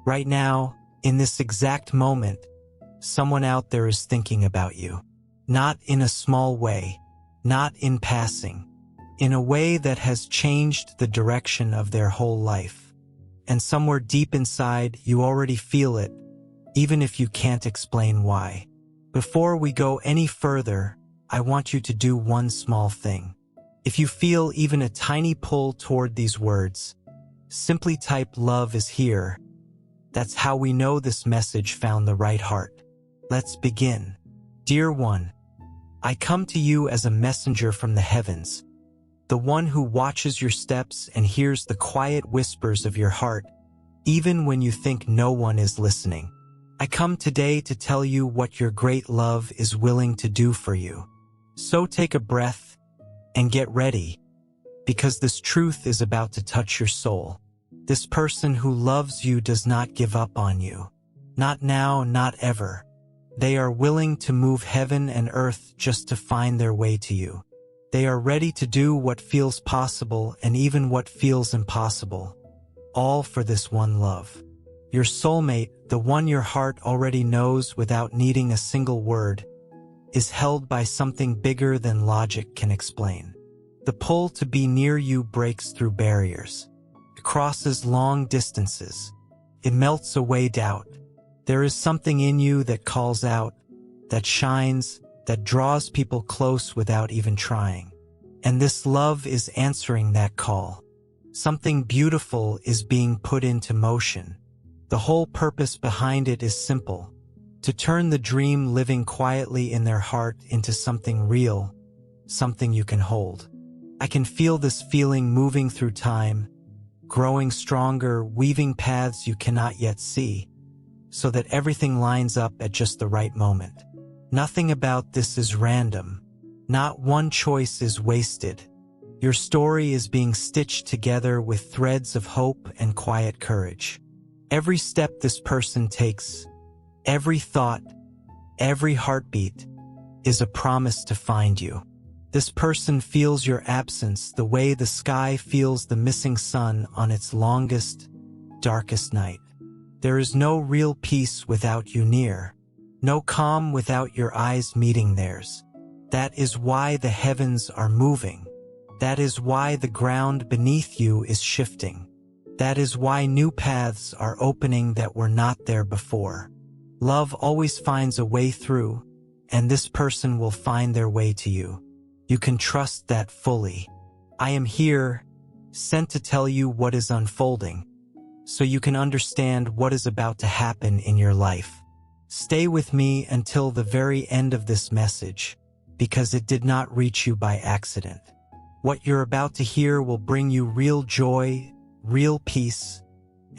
Right now, in this exact moment, someone out there is thinking about you. Not in a small way, not in passing, in a way that has changed the direction of their whole life. And somewhere deep inside, you already feel it, even if you can't explain why. Before we go any further, I want you to do one small thing. If you feel even a tiny pull toward these words, simply type "Love is here." That's how we know this message found the right heart. Let's begin. Dear one, I come to you as a messenger from the heavens, the one who watches your steps and hears the quiet whispers of your heart, even when you think no one is listening. I come today to tell you what your great love is willing to do for you. So take a breath and get ready, because this truth is about to touch your soul. This person who loves you does not give up on you. Not now, not ever. They are willing to move heaven and earth just to find their way to you. They are ready to do what feels possible and even what feels impossible, all for this one love. Your soulmate, the one your heart already knows without needing a single word, is held by something bigger than logic can explain. The pull to be near you breaks through barriers. It crosses long distances. It melts away doubt. There is something in you that calls out, that shines, that draws people close without even trying. And this love is answering that call. Something beautiful is being put into motion. The whole purpose behind it is simple: to turn the dream living quietly in their heart into something real, something you can hold. I can feel this feeling moving through time, growing stronger, weaving paths you cannot yet see, so that everything lines up at just the right moment. Nothing about this is random. Not one choice is wasted. Your story is being stitched together with threads of hope and quiet courage. Every step this person takes, every thought, every heartbeat, is a promise to find you. This person feels your absence the way the sky feels the missing sun on its longest, darkest night. There is no real peace without you near, no calm without your eyes meeting theirs. That is why the heavens are moving. That is why the ground beneath you is shifting. That is why new paths are opening that were not there before. Love always finds a way through, and this person will find their way to you. You can trust that fully. I am here, sent to tell you what is unfolding, so you can understand what is about to happen in your life. Stay with me until the very end of this message, because it did not reach you by accident. What you're about to hear will bring you real joy, real peace,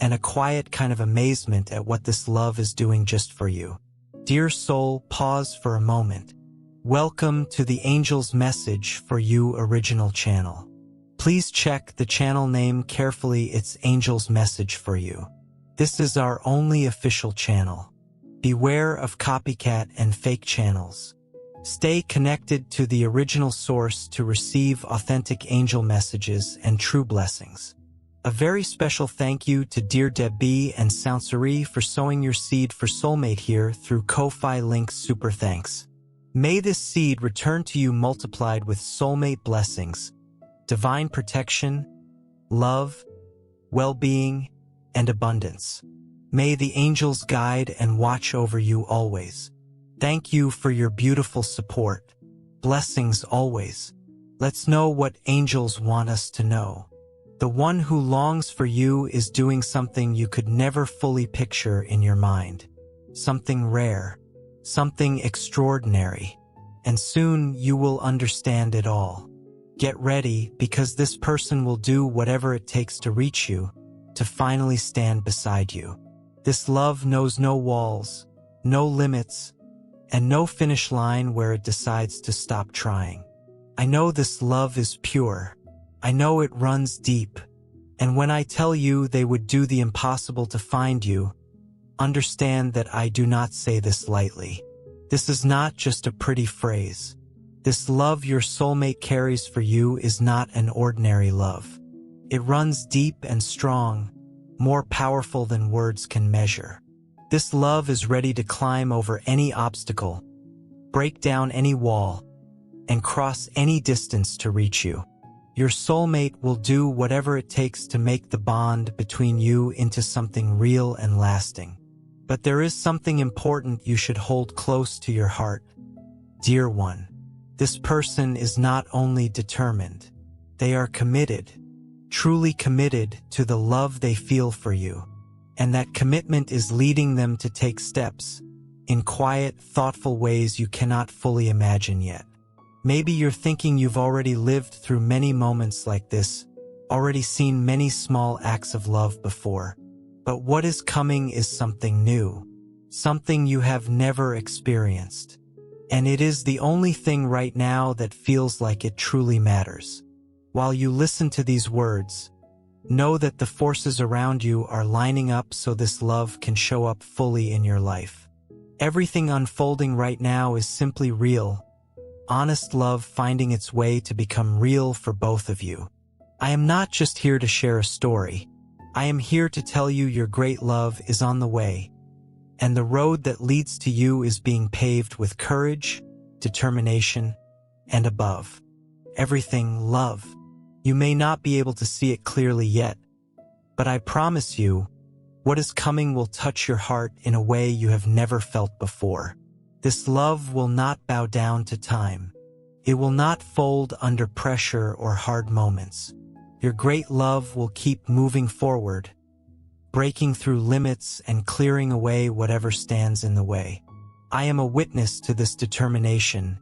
and a quiet kind of amazement at what this love is doing just for you. Dear soul, pause for a moment. Welcome to the Angel's Message for You original channel. Please check the channel name carefully. It's Angel's Message for You. This is our only official channel. Beware of copycat and fake channels. Stay connected to the original source to receive authentic angel messages and true blessings. A very special thank you to Dear Debbie and Sansari for sowing your seed for Soulmate here through Ko-Fi links. Super thanks. May this seed return to you multiplied with soulmate blessings, divine protection, love, well-being, and abundance. May the angels guide and watch over you always. Thank you for your beautiful support. Blessings always. Let's know what angels want us to know. The one who longs for you is doing something you could never fully picture in your mind. Something rare, something extraordinary, and soon you will understand it all. Get ready, because this person will do whatever it takes to reach you, to finally stand beside you. This love knows no walls, no limits, and no finish line where it decides to stop trying. I know this love is pure. I know it runs deep. And when I tell you they would do the impossible to find you, understand that I do not say this lightly. This is not just a pretty phrase. This love your soulmate carries for you is not an ordinary love. It runs deep and strong, more powerful than words can measure. This love is ready to climb over any obstacle, break down any wall, and cross any distance to reach you. Your soulmate will do whatever it takes to make the bond between you into something real and lasting. But there is something important you should hold close to your heart. Dear one, this person is not only determined, they are committed, truly committed to the love they feel for you. And that commitment is leading them to take steps in quiet, thoughtful ways you cannot fully imagine yet. Maybe you're thinking you've already lived through many moments like this, already seen many small acts of love before. But what is coming is something new, something you have never experienced. And it is the only thing right now that feels like it truly matters. While you listen to these words, know that the forces around you are lining up so this love can show up fully in your life. Everything unfolding right now is simply real, honest love finding its way to become real for both of you. I am not just here to share a story. I am here to tell you your great love is on the way, and the road that leads to you is being paved with courage, determination, and above everything, love. You may not be able to see it clearly yet, but I promise you, what is coming will touch your heart in a way you have never felt before. This love will not bow down to time. It will not fold under pressure or hard moments. Your great love will keep moving forward, breaking through limits and clearing away whatever stands in the way. I am a witness to this determination,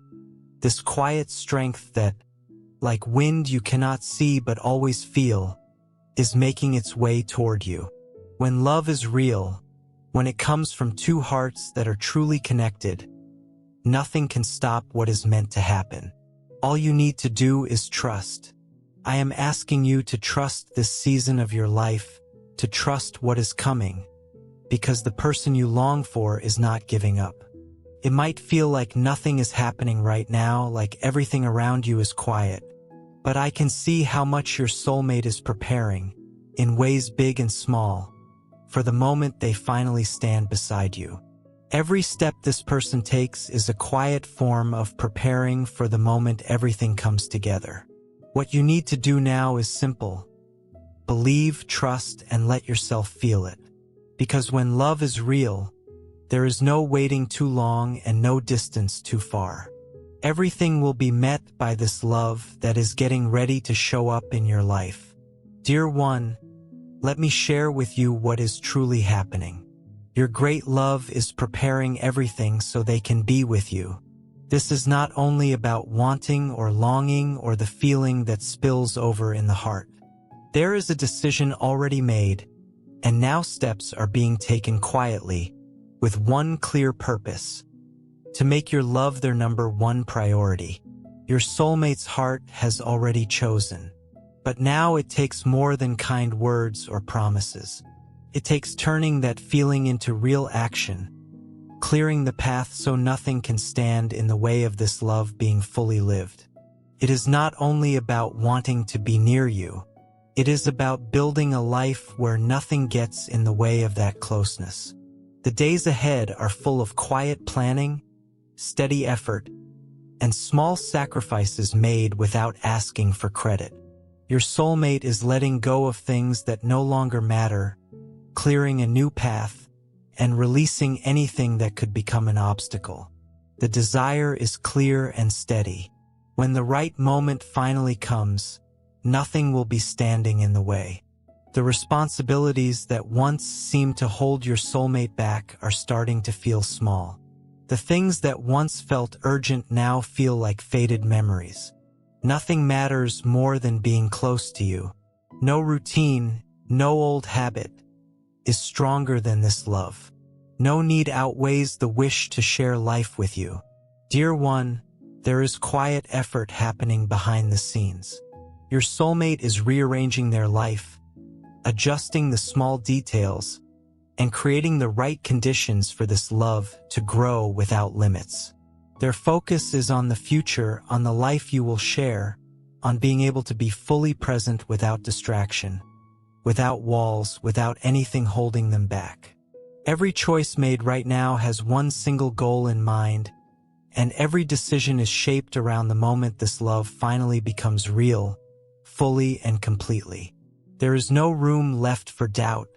this quiet strength that, like wind you cannot see but always feel, is making its way toward you. When love is real, when it comes from two hearts that are truly connected, nothing can stop what is meant to happen. All you need to do is trust. I am asking you to trust this season of your life, to trust what is coming, because the person you long for is not giving up. It might feel like nothing is happening right now, like everything around you is quiet, but I can see how much your soulmate is preparing, in ways big and small, for the moment they finally stand beside you. Every step this person takes is a quiet form of preparing for the moment everything comes together. What you need to do now is simple. Believe, trust, and let yourself feel it. Because when love is real, there is no waiting too long and no distance too far. Everything will be met by this love that is getting ready to show up in your life. Dear one, let me share with you what is truly happening. Your great love is preparing everything so they can be with you. This is not only about wanting or longing or the feeling that spills over in the heart. There is a decision already made, and now steps are being taken quietly, with one clear purpose: to make your love their number one priority. Your soulmate's heart has already chosen. But now it takes more than kind words or promises. It takes turning that feeling into real action, clearing the path so nothing can stand in the way of this love being fully lived. It is not only about wanting to be near you, it is about building a life where nothing gets in the way of that closeness. The days ahead are full of quiet planning, steady effort, and small sacrifices made without asking for credit. Your soulmate is letting go of things that no longer matter, clearing a new path, and releasing anything that could become an obstacle. The desire is clear and steady. When the right moment finally comes, nothing will be standing in the way. The responsibilities that once seemed to hold your soulmate back are starting to feel small. The things that once felt urgent now feel like faded memories. Nothing matters more than being close to you. No routine, no old habit is stronger than this love. No need outweighs the wish to share life with you. Dear one, there is quiet effort happening behind the scenes. Your soulmate is rearranging their life, adjusting the small details, and creating the right conditions for this love to grow without limits. Their focus is on the future, on the life you will share, on being able to be fully present without distraction. without walls, without anything holding them back. Every choice made right now has one single goal in mind, and every decision is shaped around the moment this love finally becomes real, fully and completely. There is no room left for doubt,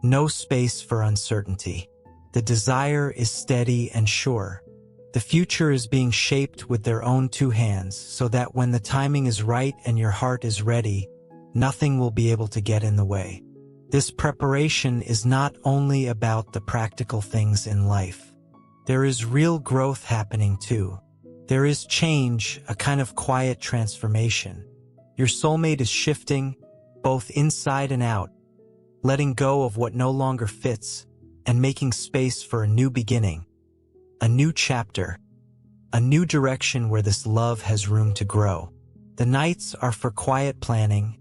no space for uncertainty. The desire is steady and sure. The future is being shaped with their own two hands, so that when the timing is right and your heart is ready, nothing will be able to get in the way. This preparation is not only about the practical things in life. There is real growth happening too. There is change, a kind of quiet transformation. Your soulmate is shifting, both inside and out, letting go of what no longer fits and making space for a new beginning, a new chapter, a new direction where this love has room to grow. The nights are for quiet planning,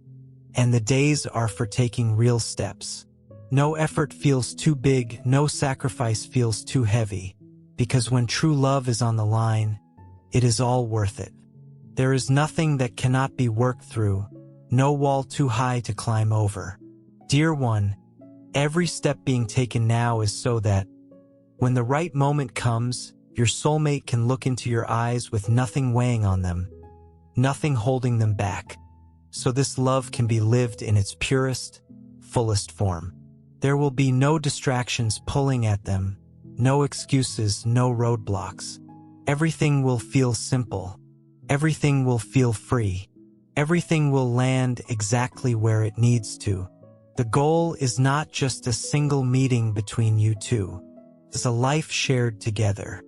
and the days are for taking real steps. No effort feels too big, no sacrifice feels too heavy, because when true love is on the line, it is all worth it. There is nothing that cannot be worked through, no wall too high to climb over. Dear one, every step being taken now is so that, when the right moment comes, your soulmate can look into your eyes with nothing weighing on them, nothing holding them back, so this love can be lived in its purest, fullest form. There will be no distractions pulling at them, no excuses, no roadblocks. Everything will feel simple. Everything will feel free. Everything will land exactly where it needs to. The goal is not just a single meeting between you two. It's a life shared together.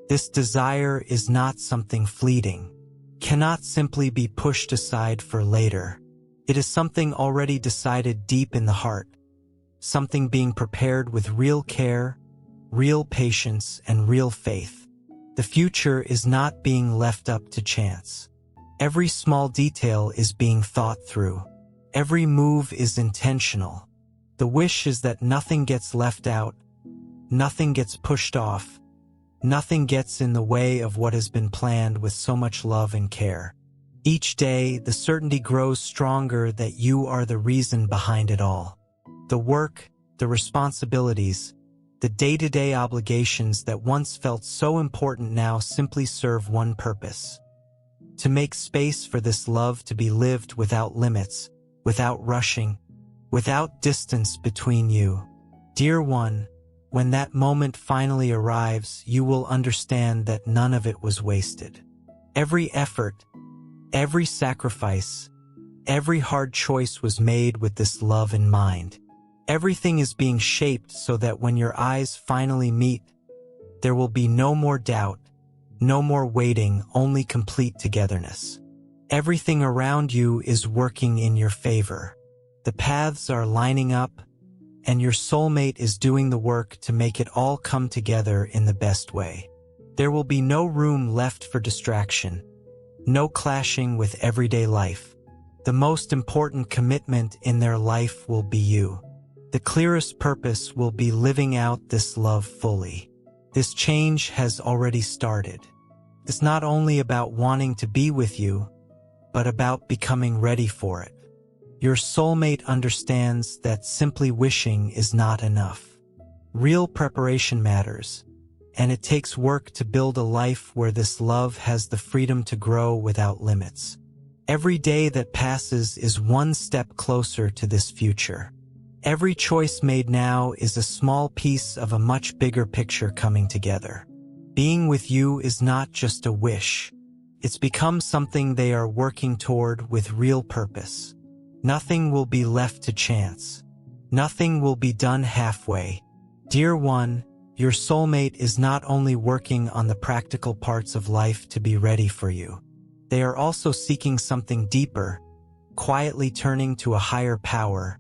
This desire is not something fleeting, cannot simply be pushed aside for later. It is something already decided deep in the heart, something being prepared with real care, real patience, and real faith. The future is not being left up to chance. Every small detail is being thought through. Every move is intentional. The wish is that nothing gets left out, nothing gets pushed off, nothing gets in the way of what has been planned with so much love and care. Each day, the certainty grows stronger that you are the reason behind it all. The work, the responsibilities, the day-to-day obligations that once felt so important now simply serve one purpose: to make space for this love to be lived without limits, without rushing, without distance between you. Dear one, when that moment finally arrives, you will understand that none of it was wasted. Every effort, every sacrifice, every hard choice was made with this love in mind. Everything is being shaped so that when your eyes finally meet, there will be no more doubt, no more waiting, only complete togetherness. Everything around you is working in your favor. The paths are lining up, and your soulmate is doing the work to make it all come together in the best way. There will be no room left for distraction, no clashing with everyday life. The most important commitment in their life will be you. The clearest purpose will be living out this love fully. This change has already started. It's not only about wanting to be with you, but about becoming ready for it. Your soulmate understands that simply wishing is not enough. Real preparation matters, and it takes work to build a life where this love has the freedom to grow without limits. Every day that passes is one step closer to this future. Every choice made now is a small piece of a much bigger picture coming together. Being with you is not just a wish. It's become something they are working toward with real purpose. Nothing will be left to chance. Nothing will be done halfway. Dear one, your soulmate is not only working on the practical parts of life to be ready for you. They are also seeking something deeper, quietly turning to a higher power,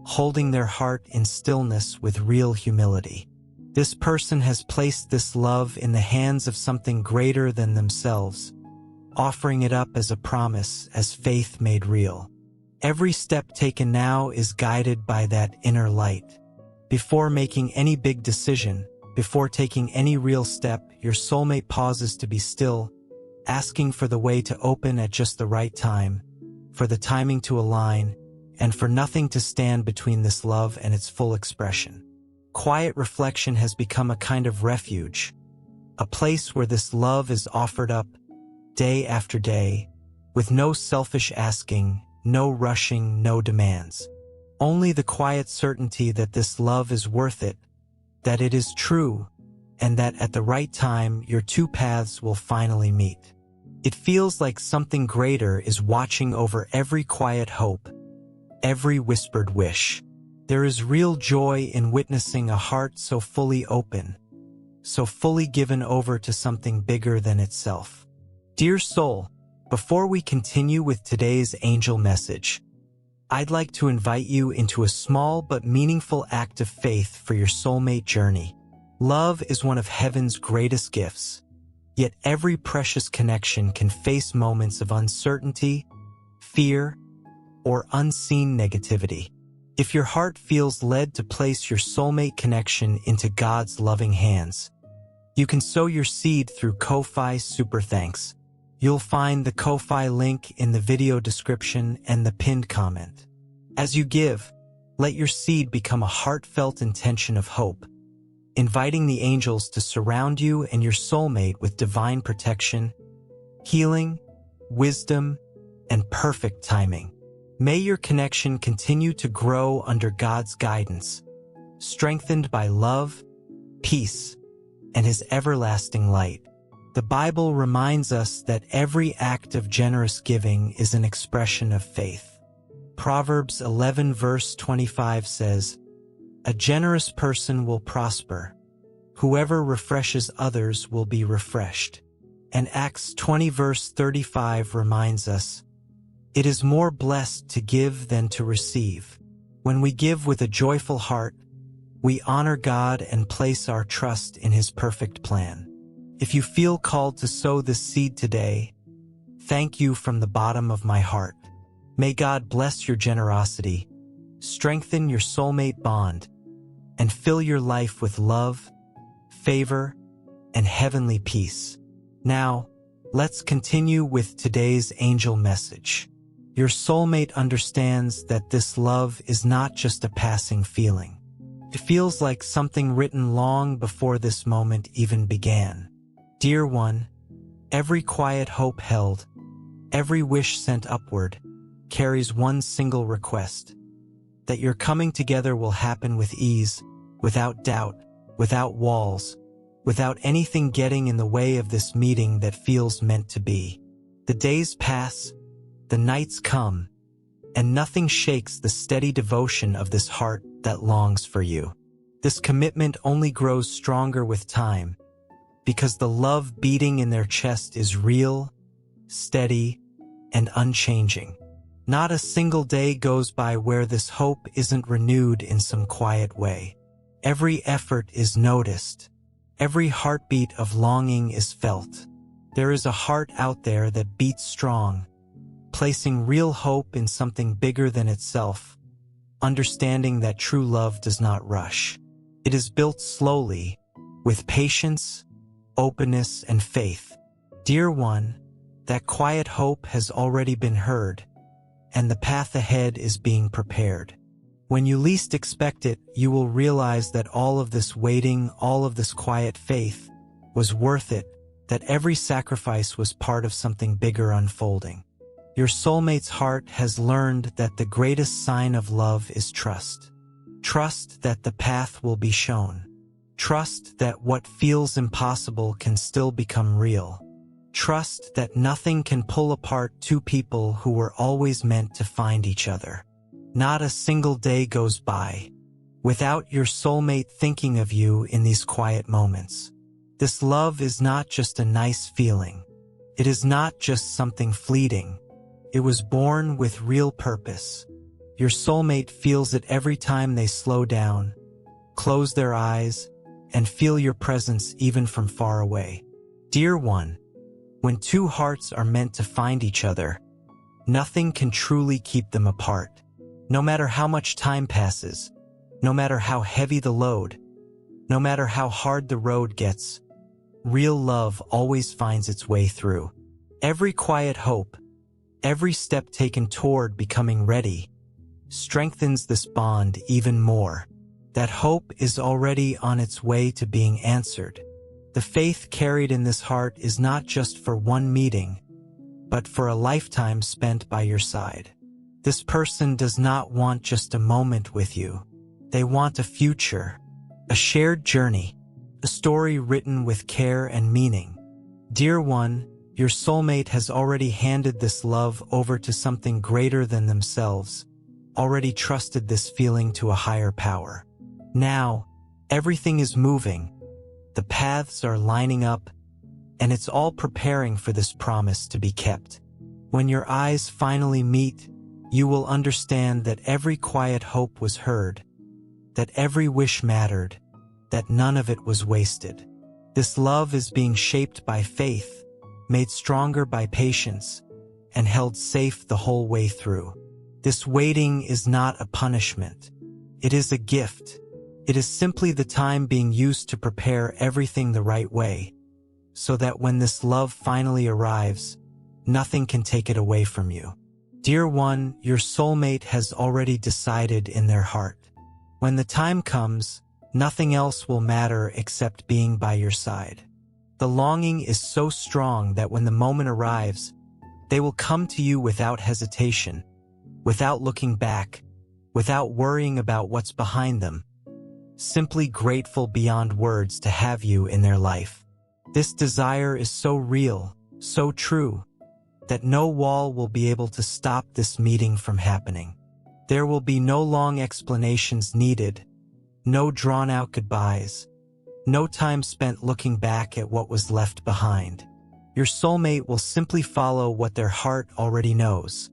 holding their heart in stillness with real humility. This person has placed this love in the hands of something greater than themselves, offering it up as a promise, as faith made real. Every step taken now is guided by that inner light. Before making any big decision, before taking any real step, your soulmate pauses to be still, asking for the way to open at just the right time, for the timing to align, and for nothing to stand between this love and its full expression. Quiet reflection has become a kind of refuge, a place where this love is offered up day after day, with no selfish asking, no rushing, no demands. Only the quiet certainty that this love is worth it, that it is true, and that at the right time your two paths will finally meet. It feels like something greater is watching over every quiet hope, every whispered wish. There is real joy in witnessing a heart so fully open, so fully given over to something bigger than itself. Dear soul, before we continue with today's angel message, I'd like to invite you into a small but meaningful act of faith for your soulmate journey. Love is one of heaven's greatest gifts, yet every precious connection can face moments of uncertainty, fear, or unseen negativity. If your heart feels led to place your soulmate connection into God's loving hands, you can sow your seed through Ko-Fi Super Thanks. You'll find the Ko-Fi link in the video description and the pinned comment. As you give, let your seed become a heartfelt intention of hope, inviting the angels to surround you and your soulmate with divine protection, healing, wisdom, and perfect timing. May your connection continue to grow under God's guidance, strengthened by love, peace, and His everlasting light. The Bible reminds us that every act of generous giving is an expression of faith. Proverbs 11 verse 25 says, "A generous person will prosper. Whoever refreshes others will be refreshed." And Acts 20 verse 35 reminds us, "It is more blessed to give than to receive." When we give with a joyful heart, we honor God and place our trust in His perfect plan. If you feel called to sow this seed today, thank you from the bottom of my heart. May God bless your generosity, strengthen your soulmate bond, and fill your life with love, favor, and heavenly peace. Now, let's continue with today's angel message. Your soulmate understands that this love is not just a passing feeling. It feels like something written long before this moment even began. Dear one, every quiet hope held, every wish sent upward, carries one single request: that your coming together will happen with ease, without doubt, without walls, without anything getting in the way of this meeting that feels meant to be. The days pass, the nights come, and nothing shakes the steady devotion of this heart that longs for you. This commitment only grows stronger with time, because the love beating in their chest is real, steady, and unchanging. Not a single day goes by where this hope isn't renewed in some quiet way. Every effort is noticed. Every heartbeat of longing is felt. There is a heart out there that beats strong, placing real hope in something bigger than itself, understanding that true love does not rush. It is built slowly, with patience, openness, and faith. Dear one, that quiet hope has already been heard, and the path ahead is being prepared. When you least expect it, you will realize that all of this waiting, all of this quiet faith, was worth it, that every sacrifice was part of something bigger unfolding. Your soulmate's heart has learned that the greatest sign of love is trust. Trust that the path will be shown. Trust that what feels impossible can still become real. Trust that nothing can pull apart two people who were always meant to find each other. Not a single day goes by without your soulmate thinking of you in these quiet moments. This love is not just a nice feeling. It is not just something fleeting. It was born with real purpose. Your soulmate feels it every time they slow down, close their eyes, and feel your presence even from far away. Dear one, when two hearts are meant to find each other, nothing can truly keep them apart. No matter how much time passes, no matter how heavy the load, no matter how hard the road gets, real love always finds its way through. Every quiet hope, every step taken toward becoming ready, strengthens this bond even more. That hope is already on its way to being answered. The faith carried in this heart is not just for one meeting, but for a lifetime spent by your side. This person does not want just a moment with you. They want a future, a shared journey, a story written with care and meaning. Dear one, your soulmate has already handed this love over to something greater than themselves, already trusted this feeling to a higher power. Now, everything is moving, the paths are lining up, and it's all preparing for this promise to be kept. When your eyes finally meet, you will understand that every quiet hope was heard, that every wish mattered, that none of it was wasted. This love is being shaped by faith, made stronger by patience, and held safe the whole way through. This waiting is not a punishment. It is a gift. It is simply the time being used to prepare everything the right way, so that when this love finally arrives, nothing can take it away from you. Dear one, your soulmate has already decided in their heart. When the time comes, nothing else will matter except being by your side. The longing is so strong that when the moment arrives, they will come to you without hesitation, without looking back, without worrying about what's behind them, simply grateful beyond words to have you in their life. This desire is so real, so true, that no wall will be able to stop this meeting from happening. There will be no long explanations needed, no drawn-out goodbyes, no time spent looking back at what was left behind. Your soulmate will simply follow what their heart already knows,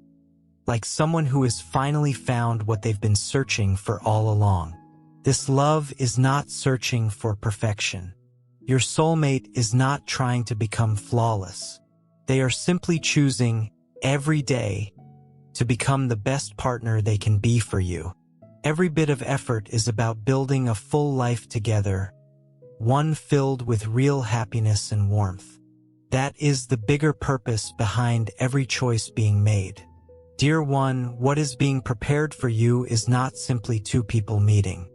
like someone who has finally found what they've been searching for all along. This love is not searching for perfection. Your soulmate is not trying to become flawless. They are simply choosing, every day, to become the best partner they can be for you. Every bit of effort is about building a full life together, one filled with real happiness and warmth. That is the bigger purpose behind every choice being made. Dear one, what is being prepared for you is not simply two people meeting.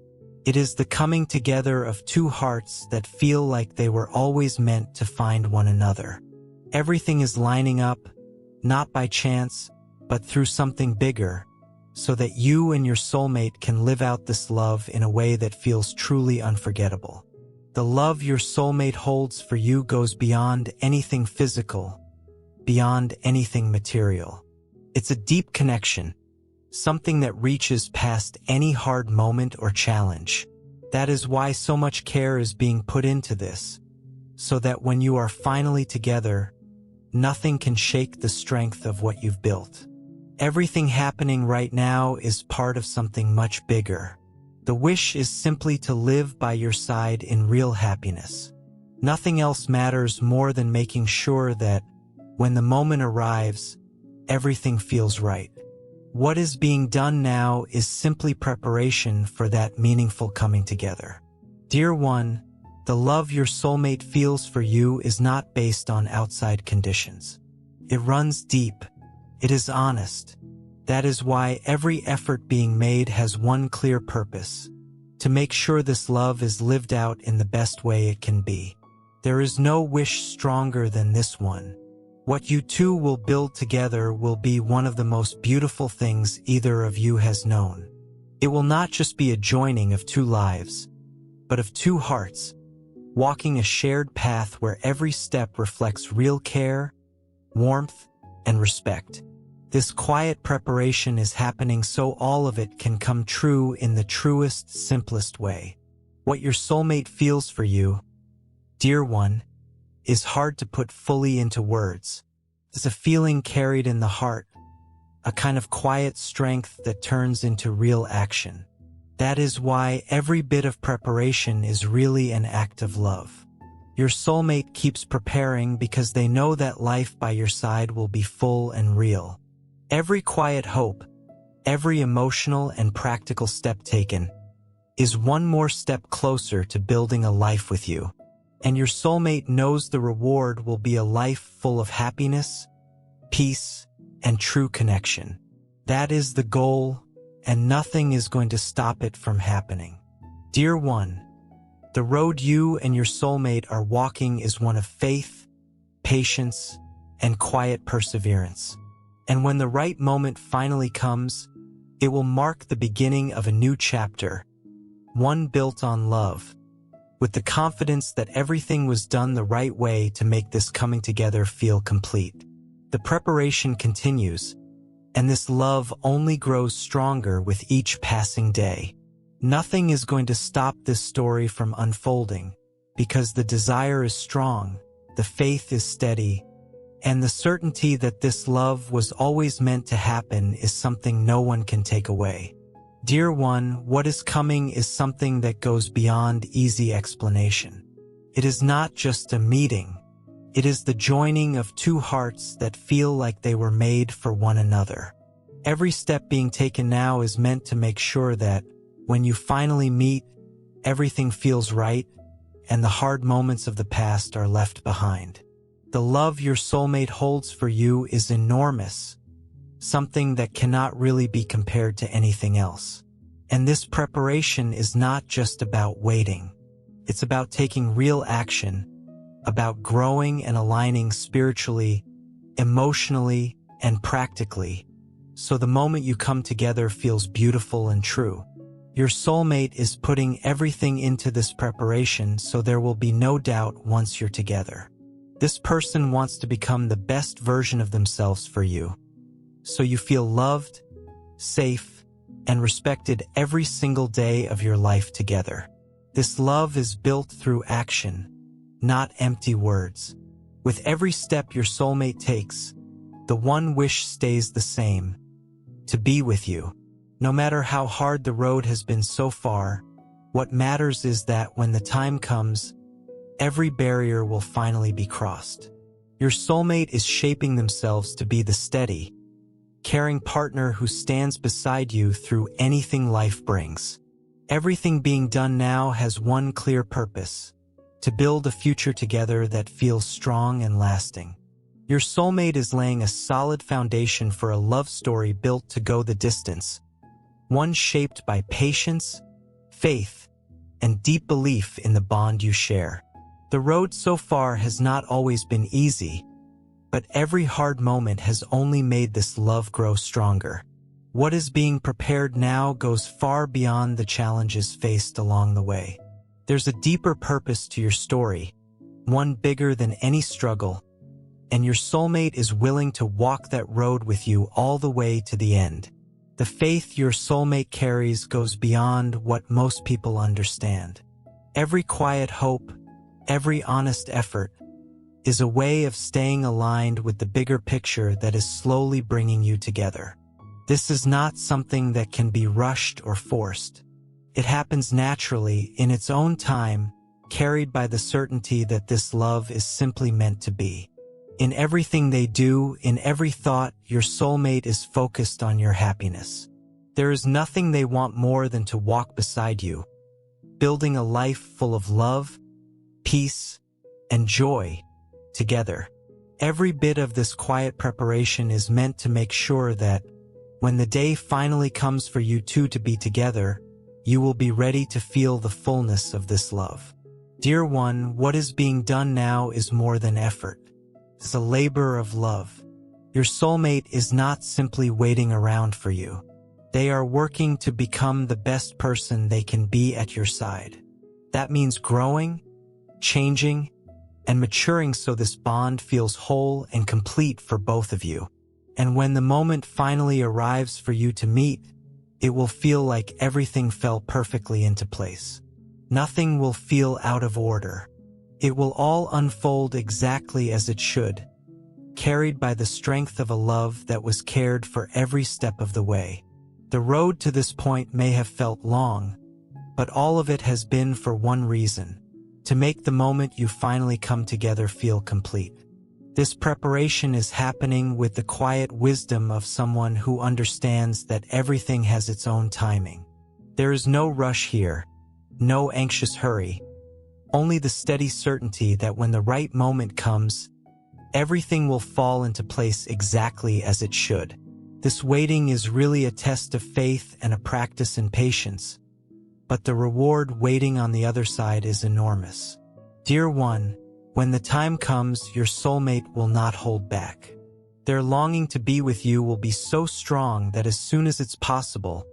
It is the coming together of two hearts that feel like they were always meant to find one another. Everything is lining up, not by chance, but through something bigger, so that you and your soulmate can live out this love in a way that feels truly unforgettable. The love your soulmate holds for you goes beyond anything physical, beyond anything material. It's a deep connection, something that reaches past any hard moment or challenge. That is why so much care is being put into this, so that when you are finally together, nothing can shake the strength of what you've built. Everything happening right now is part of something much bigger. The wish is simply to live by your side in real happiness. Nothing else matters more than making sure that, when the moment arrives, everything feels right. What is being done now is simply preparation for that meaningful coming together. Dear one, the love your soulmate feels for you is not based on outside conditions. It runs deep. It is honest. That is why every effort being made has one clear purpose: to make sure this love is lived out in the best way it can be. There is no wish stronger than this one. What you two will build together will be one of the most beautiful things either of you has known. It will not just be a joining of two lives, but of two hearts, walking a shared path where every step reflects real care, warmth, and respect. This quiet preparation is happening so all of it can come true in the truest, simplest way. What your soulmate feels for you, dear one, is hard to put fully into words. It's a feeling carried in the heart, a kind of quiet strength that turns into real action. That is why every bit of preparation is really an act of love. Your soulmate keeps preparing because they know that life by your side will be full and real. Every quiet hope, every emotional and practical step taken, is one more step closer to building a life with you. And your soulmate knows the reward will be a life full of happiness, peace, and true connection. That is the goal, and nothing is going to stop it from happening. Dear one, the road you and your soulmate are walking is one of faith, patience, and quiet perseverance. And when the right moment finally comes, it will mark the beginning of a new chapter, one built on love, with the confidence that everything was done the right way to make this coming together feel complete. The preparation continues, and this love only grows stronger with each passing day. Nothing is going to stop this story from unfolding, because the desire is strong, the faith is steady, and the certainty that this love was always meant to happen is something no one can take away. Dear one, what is coming is something that goes beyond easy explanation. It is not just a meeting. It is the joining of two hearts that feel like they were made for one another. Every step being taken now is meant to make sure that, when you finally meet, everything feels right, and the hard moments of the past are left behind. The love your soulmate holds for you is enormous, something that cannot really be compared to anything else. And this preparation is not just about waiting. It's about taking real action, about growing and aligning spiritually, emotionally, and practically, so the moment you come together feels beautiful and true. Your soulmate is putting everything into this preparation so there will be no doubt once you're together. This person wants to become the best version of themselves for you, so you feel loved, safe, and respected every single day of your life together. This love is built through action, not empty words. With every step your soulmate takes, the one wish stays the same: to be with you. No matter how hard the road has been so far, what matters is that when the time comes, every barrier will finally be crossed. Your soulmate is shaping themselves to be the steady, caring partner who stands beside you through anything life brings. Everything being done now has one clear purpose: to build a future together that feels strong and lasting. Your soulmate is laying a solid foundation for a love story built to go the distance, one shaped by patience, faith, and deep belief in the bond you share. The road so far has not always been easy, but every hard moment has only made this love grow stronger. What is being prepared now goes far beyond the challenges faced along the way. There's a deeper purpose to your story, one bigger than any struggle, and your soulmate is willing to walk that road with you all the way to the end. The faith your soulmate carries goes beyond what most people understand. Every quiet hope, every honest effort, is a way of staying aligned with the bigger picture that is slowly bringing you together. This is not something that can be rushed or forced. It happens naturally, in its own time, carried by the certainty that this love is simply meant to be. In everything they do, in every thought, your soulmate is focused on your happiness. There is nothing they want more than to walk beside you, building a life full of love, peace, and joy together. Every bit of this quiet preparation is meant to make sure that, when the day finally comes for you two to be together, you will be ready to feel the fullness of this love. Dear one, what is being done now is more than effort. It's a labor of love. Your soulmate is not simply waiting around for you. They are working to become the best person they can be at your side. That means growing, changing, and maturing so this bond feels whole and complete for both of you. And when the moment finally arrives for you to meet, it will feel like everything fell perfectly into place. Nothing will feel out of order. It will all unfold exactly as it should, carried by the strength of a love that was cared for every step of the way. The road to this point may have felt long, but all of it has been for one reason: to make the moment you finally come together feel complete. This preparation is happening with the quiet wisdom of someone who understands that everything has its own timing. There is no rush here, no anxious hurry, only the steady certainty that when the right moment comes, everything will fall into place exactly as it should. This waiting is really a test of faith and a practice in patience, but the reward waiting on the other side is enormous. Dear one, when the time comes, your soulmate will not hold back. Their longing to be with you will be so strong that as soon as it's possible,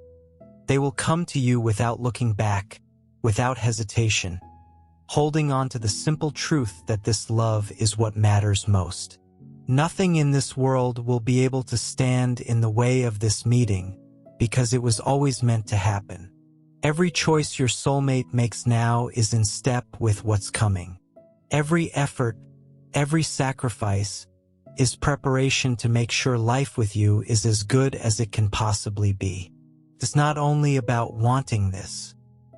they will come to you without looking back, without hesitation, holding on to the simple truth that this love is what matters most. Nothing in this world will be able to stand in the way of this meeting because it was always meant to happen. Every choice your soulmate makes now is in step with what's coming. Every effort, every sacrifice is preparation to make sure life with you is as good as it can possibly be. It's not only about wanting this,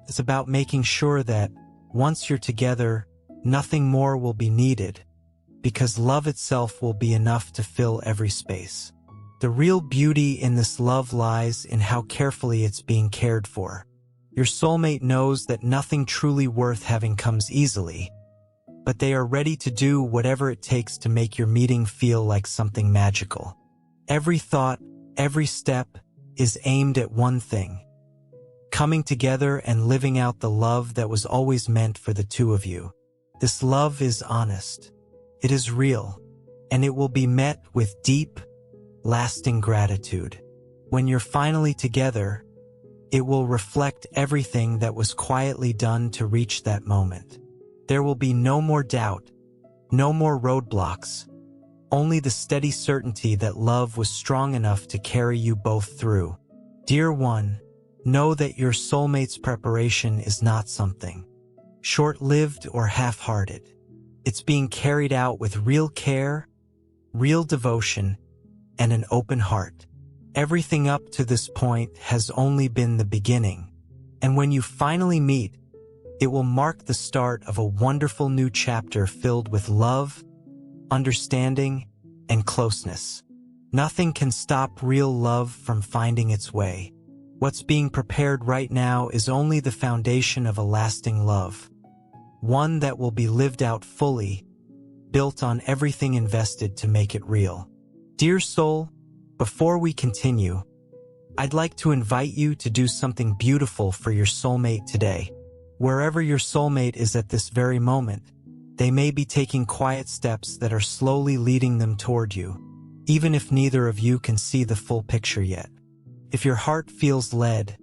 it's about making sure that once you're together, nothing more will be needed, because love itself will be enough to fill every space. The real beauty in this love lies in how carefully it's being cared for. Your soulmate knows that nothing truly worth having comes easily, but they are ready to do whatever it takes to make your meeting feel like something magical. Every thought, every step is aimed at one thing: coming together and living out the love that was always meant for the two of you. This love is honest. It is real, and it will be met with deep, lasting gratitude. When you're finally together, it will reflect everything that was quietly done to reach that moment. There will be no more doubt, no more roadblocks, only the steady certainty that love was strong enough to carry you both through. Dear one, know that your soulmate's preparation is not something short-lived or half-hearted. It's being carried out with real care, real devotion, and an open heart. Everything up to this point has only been the beginning, and when you finally meet, it will mark the start of a wonderful new chapter filled with love, understanding, and closeness. Nothing can stop real love from finding its way. What's being prepared right now is only the foundation of a lasting love, one that will be lived out fully, built on everything invested to make it real. Dear soul, before we continue, I'd like to invite you to do something beautiful for your soulmate today. Wherever your soulmate is at this very moment, they may be taking quiet steps that are slowly leading them toward you, even if neither of you can see the full picture yet. If your heart feels led,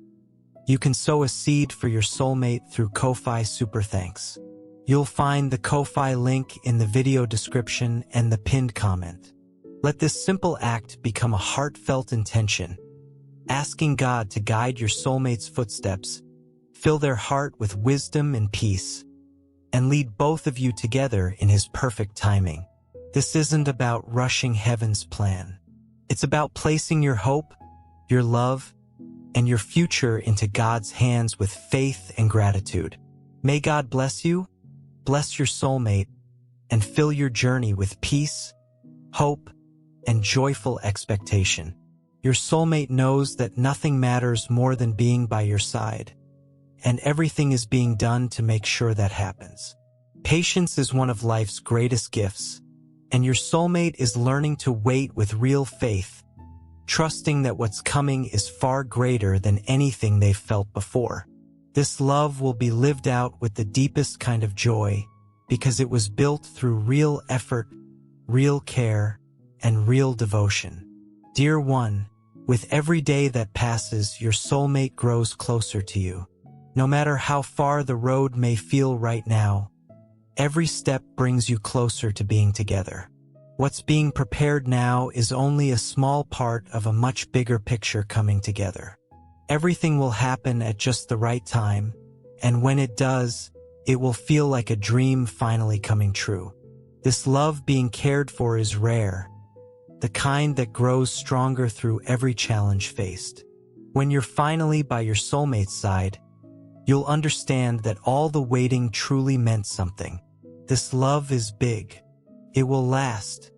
you can sow a seed for your soulmate through Ko-Fi Super Thanks. You'll find the Ko-Fi link in the video description and the pinned comment. Let this simple act become a heartfelt intention, asking God to guide your soulmate's footsteps, fill their heart with wisdom and peace, and lead both of you together in His perfect timing. This isn't about rushing heaven's plan. It's about placing your hope, your love, and your future into God's hands with faith and gratitude. May God bless you, bless your soulmate, and fill your journey with peace, hope, and joyful expectation. Your soulmate knows that nothing matters more than being by your side, and everything is being done to make sure that happens. Patience is one of life's greatest gifts, and your soulmate is learning to wait with real faith, trusting that what's coming is far greater than anything they've felt before. This love will be lived out with the deepest kind of joy because it was built through real effort, real care, and real devotion. Dear one, with every day that passes, your soulmate grows closer to you. No matter how far the road may feel right now, every step brings you closer to being together. What's being prepared now is only a small part of a much bigger picture coming together. Everything will happen at just the right time, and when it does, it will feel like a dream finally coming true. This love being cared for is rare, the kind that grows stronger through every challenge faced. When you're finally by your soulmate's side, you'll understand that all the waiting truly meant something. This love is big. It will last,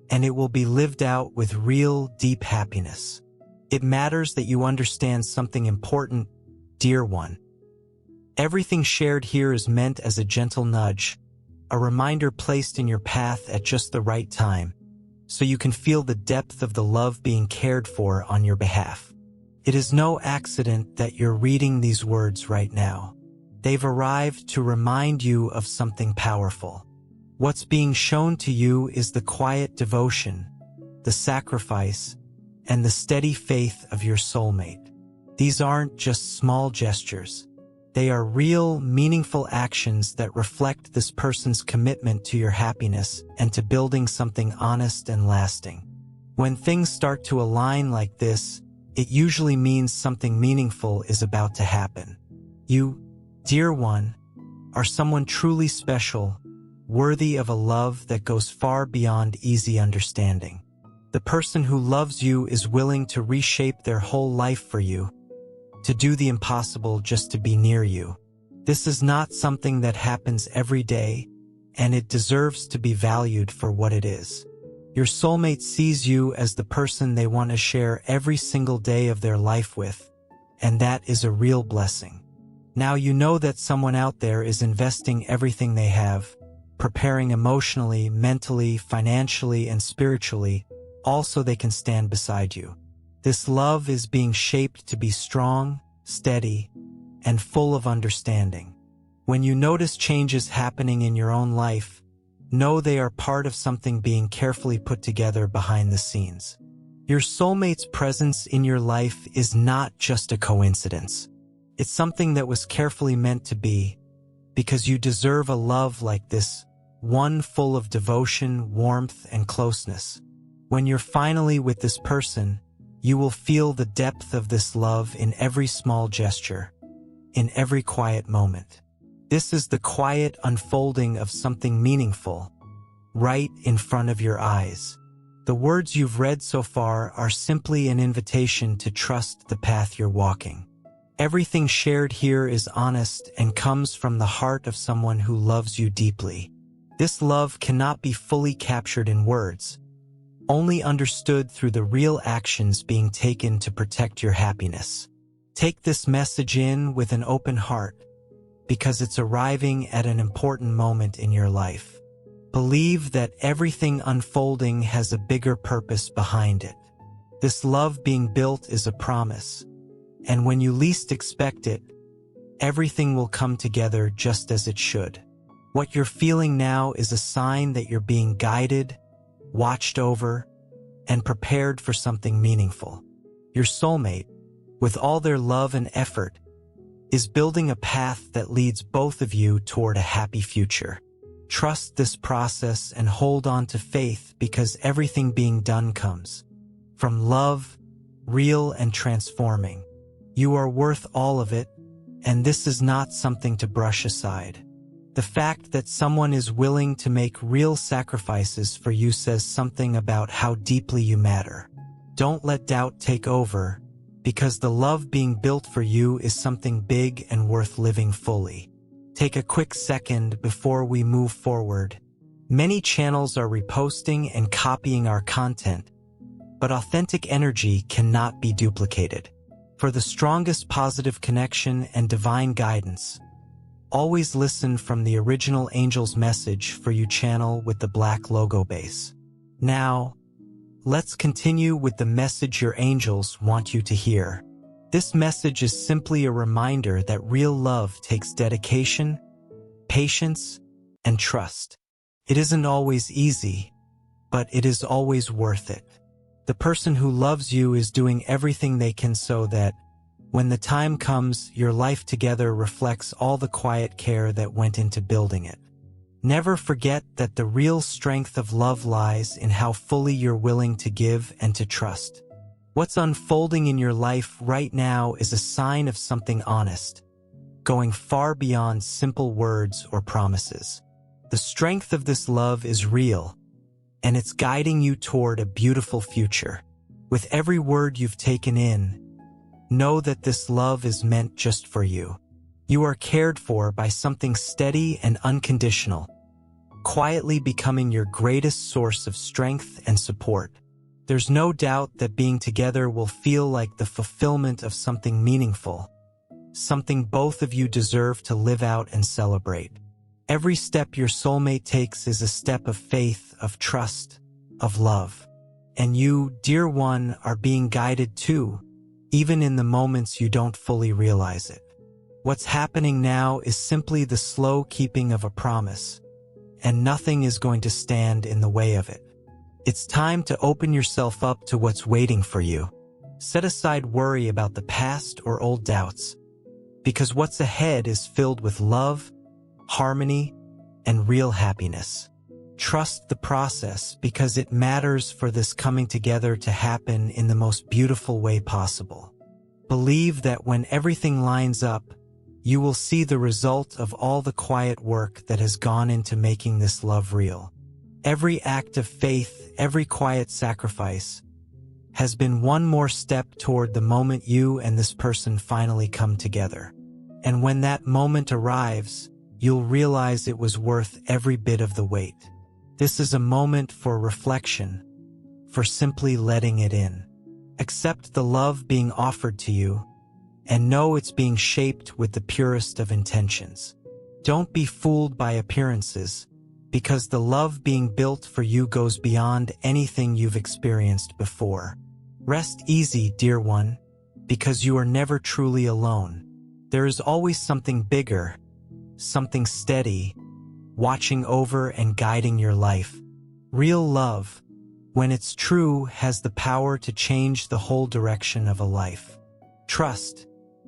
and it will be lived out with real, deep happiness. It matters that you understand something important, dear one. Everything shared here is meant as a gentle nudge, a reminder placed in your path at just the right time. so you can feel the depth of the love being cared for on your behalf. It is no accident that you're reading these words right now. They've arrived to remind you of something powerful. What's being shown to you is the quiet devotion, the sacrifice, and the steady faith of your soulmate. These aren't just small gestures. They are real, meaningful actions that reflect this person's commitment to your happiness and to building something honest and lasting. When things start to align like this, it usually means something meaningful is about to happen. You, dear one, are someone truly special, worthy of a love that goes far beyond easy understanding. The person who loves you is willing to reshape their whole life for you, to do the impossible just to be near you. This is not something that happens every day, and it deserves to be valued for what it is. Your soulmate sees you as the person they want to share every single day of their life with, and that is a real blessing. Now you know that someone out there is investing everything they have, preparing emotionally, mentally, financially, and spiritually, all so they can stand beside you. This love is being shaped to be strong, steady, and full of understanding. When you notice changes happening in your own life, know they are part of something being carefully put together behind the scenes. Your soulmate's presence in your life is not just a coincidence. It's something that was carefully meant to be, because you deserve a love like this, one full of devotion, warmth, and closeness. When you're finally with this person, you will feel the depth of this love in every small gesture, in every quiet moment. This is the quiet unfolding of something meaningful, right in front of your eyes. The words you've read so far are simply an invitation to trust the path you're walking. Everything shared here is honest and comes from the heart of someone who loves you deeply. This love cannot be fully captured in words, only understood through the real actions being taken to protect your happiness. Take this message in with an open heart, because it's arriving at an important moment in your life. Believe that everything unfolding has a bigger purpose behind it. This love being built is a promise, and when you least expect it, everything will come together just as it should. What you're feeling now is a sign that you're being guided, watched over, and prepared for something meaningful. Your soulmate, with all their love and effort, is building a path that leads both of you toward a happy future. Trust this process and hold on to faith, because everything being done comes from love, real and transforming. You are worth all of it, and this is not something to brush aside. The fact that someone is willing to make real sacrifices for you says something about how deeply you matter. Don't let doubt take over, because the love being built for you is something big and worth living fully. Take a quick second before we move forward. Many channels are reposting and copying our content, but authentic energy cannot be duplicated. For the strongest positive connection and divine guidance, always listen from the original Angel's Message for You channel with the black logo base. Now, let's continue with the message your angels want you to hear. This message is simply a reminder that real love takes dedication, patience, and trust. It isn't always easy, but it is always worth it. The person who loves you is doing everything they can so that, when the time comes, your life together reflects all the quiet care that went into building it. Never forget that the real strength of love lies in how fully you're willing to give and to trust. What's unfolding in your life right now is a sign of something honest, going far beyond simple words or promises. The strength of this love is real, and it's guiding you toward a beautiful future. With every word you've taken in, know that this love is meant just for you. You are cared for by something steady and unconditional, quietly becoming your greatest source of strength and support. There's no doubt that being together will feel like the fulfillment of something meaningful, something both of you deserve to live out and celebrate. Every step your soulmate takes is a step of faith, of trust, of love. And you, dear one, are being guided too, even in the moments you don't fully realize it. What's happening now is simply the slow keeping of a promise, and nothing is going to stand in the way of it. It's time to open yourself up to what's waiting for you. Set aside worry about the past or old doubts, because what's ahead is filled with love, harmony, and real happiness. Trust the process because it matters for this coming together to happen in the most beautiful way possible. Believe that when everything lines up, you will see the result of all the quiet work that has gone into making this love real. Every act of faith, every quiet sacrifice, has been one more step toward the moment you and this person finally come together. And when that moment arrives, you'll realize it was worth every bit of the wait. This is a moment for reflection, for simply letting it in. Accept the love being offered to you, and know it's being shaped with the purest of intentions. Don't be fooled by appearances, because the love being built for you goes beyond anything you've experienced before. Rest easy, dear one, because you are never truly alone. There is always something bigger, something steady, watching over and guiding your life. Real love, when it's true, has the power to change the whole direction of a life. Trust,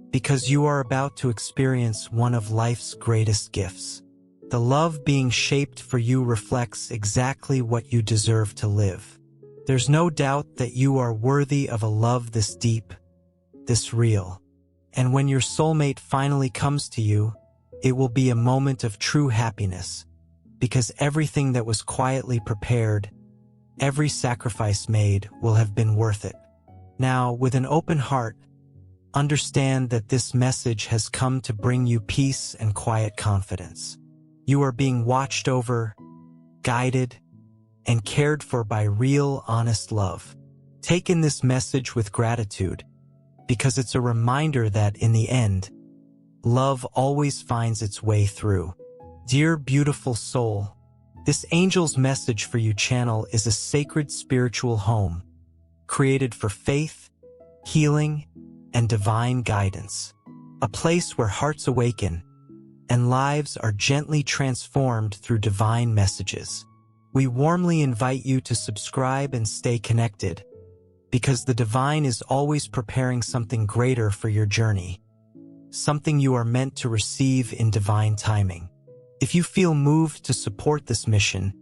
because you are about to experience one of life's greatest gifts. The love being shaped for you reflects exactly what you deserve to live. There's no doubt that you are worthy of a love this deep, this real. And when your soulmate finally comes to you, it will be a moment of true happiness, because everything that was quietly prepared, every sacrifice made, will have been worth it. Now, with an open heart, understand that this message has come to bring you peace and quiet confidence. You are being watched over, guided, and cared for by real, honest love. Take in this message with gratitude, because it's a reminder that, in the end, love always finds its way through. Dear beautiful soul, this angel's message for you channel is a sacred spiritual home, created for faith, healing, and divine guidance. A place where hearts awaken and lives are gently transformed through divine messages. We warmly invite you to subscribe and stay connected, because the divine is always preparing something greater for your journey, something you are meant to receive in divine timing. If you feel moved to support this mission,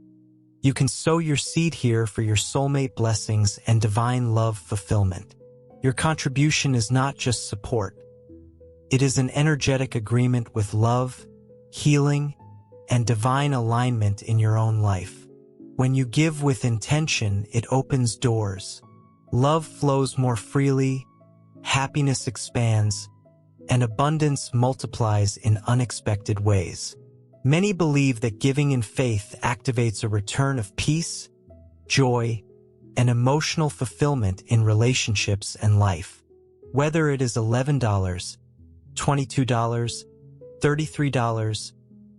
you can sow your seed here for your soulmate blessings and divine love fulfillment. Your contribution is not just support. It is an energetic agreement with love, healing, and divine alignment in your own life. When you give with intention, it opens doors. Love flows more freely, happiness expands, and abundance multiplies in unexpected ways. Many believe that giving in faith activates a return of peace, joy, and emotional fulfillment in relationships and life. Whether it is $11, $22, $33,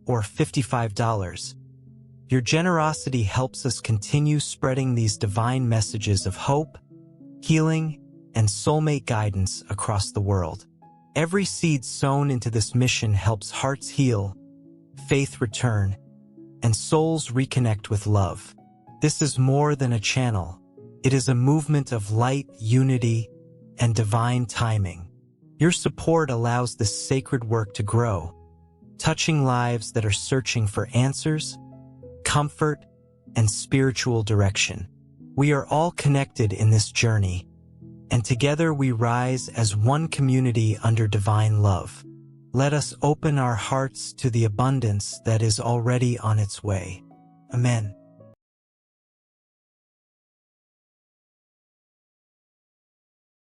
or $55, your generosity helps us continue spreading these divine messages of hope, healing, and soulmate guidance across the world. Every seed sown into this mission helps hearts heal, faith return, and souls reconnect with love. This is more than a channel. It is a movement of light, unity, and divine timing. Your support allows this sacred work to grow, touching lives that are searching for answers, comfort, and spiritual direction. We are all connected in this journey, and together we rise as one community under divine love. Let us open our hearts to the abundance that is already on its way. Amen.